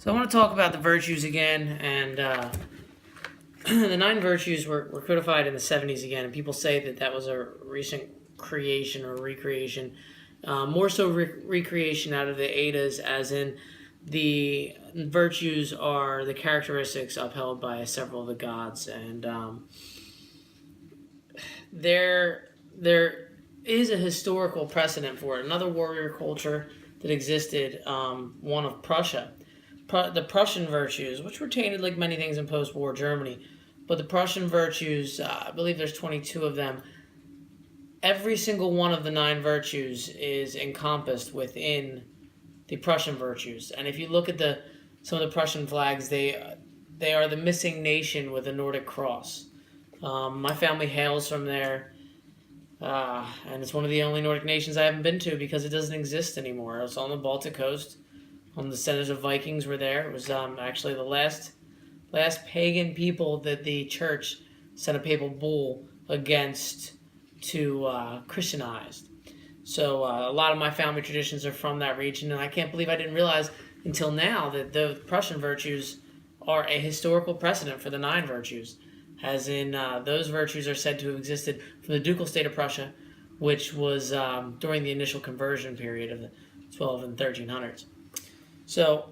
So I want to talk about the virtues again, and the 9 virtues were codified in the 70s again, and people say that that was a recent creation or recreation, more so recreation out of the Eddas, as in the virtues are the characteristics upheld by several of the gods, and there is a historical precedent for it. Another warrior culture that existed, one of Prussia. The Prussian virtues, which were tainted like many things in post-war Germany, but the Prussian virtues, I believe there's 22 of them. Every single one of the 9 virtues is encompassed within the Prussian virtues. And if you look at some of the Prussian flags, they are the missing nation with a Nordic cross. My family hails from there, and it's one of the only Nordic nations I haven't been to because it doesn't exist anymore. It's on the Baltic coast. The descendants of Vikings were there. It was actually the last pagan people that the church sent a papal bull against to Christianized. So a lot of my family traditions are from that region, and I can't believe I didn't realize until now that the Prussian virtues are a historical precedent for the 9 virtues, as in those virtues are said to have existed from the ducal state of Prussia, which was during the initial conversion period of the 12 and 1300s. So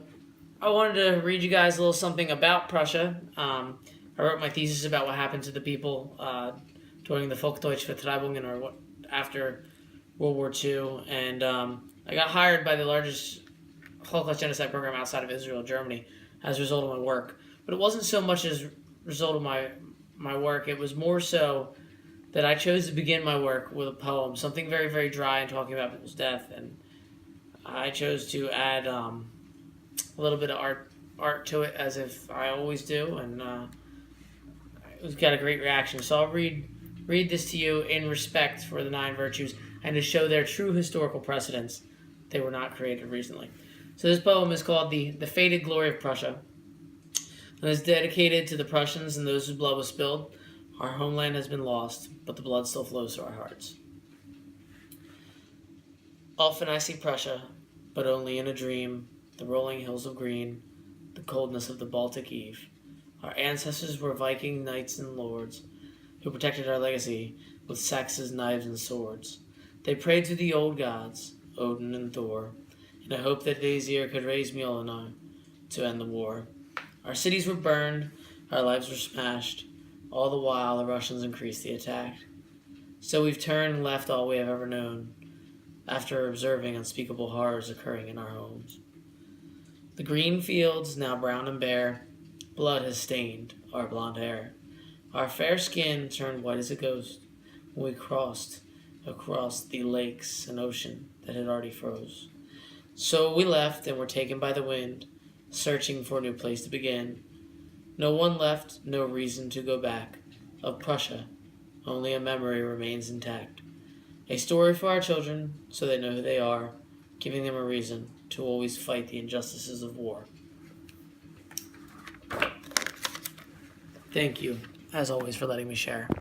I wanted to read you guys a little something about Prussia. I wrote my thesis about what happened to the people during the Volksdeutsche Vertreibungen, or after World War II, and I got hired by the largest Holocaust genocide program outside of Israel, Germany, as a result of my work. But it wasn't so much as a result of my work. It was more so that I chose to begin my work with a poem, something very, very dry and talking about people's death, and I chose to add a little bit of art to it, as if I always do, and it got a great reaction. So I'll read this to you in respect for the 9 virtues and to show their true historical precedents. They were not created recently. So this poem is called The Faded Glory of Prussia, and is dedicated to the Prussians and those whose blood was spilled. Our homeland has been lost, but the blood still flows through our hearts. Often I see Prussia, but only in a dream, the rolling hills of green, the coldness of the Baltic eve. Our ancestors were Viking knights and lords, who protected our legacy with axes, knives, and swords. They prayed to the old gods, Odin and Thor, in a hope that Aesir could raise Mjolnir to end the war. Our cities were burned, our lives were smashed, all the while the Russians increased the attack. So we've turned and left all we have ever known, after observing unspeakable horrors occurring in our homes. The green fields, now brown and bare, blood has stained our blonde hair. Our fair skin turned white as a ghost when we crossed across the lakes and ocean that had already froze. So we left and were taken by the wind, searching for a new place to begin. No one left, no reason to go back. Of Prussia, only a memory remains intact. A story for our children, so they know who they are, giving them a reason to always fight the injustices of war. Thank you, as always, for letting me share.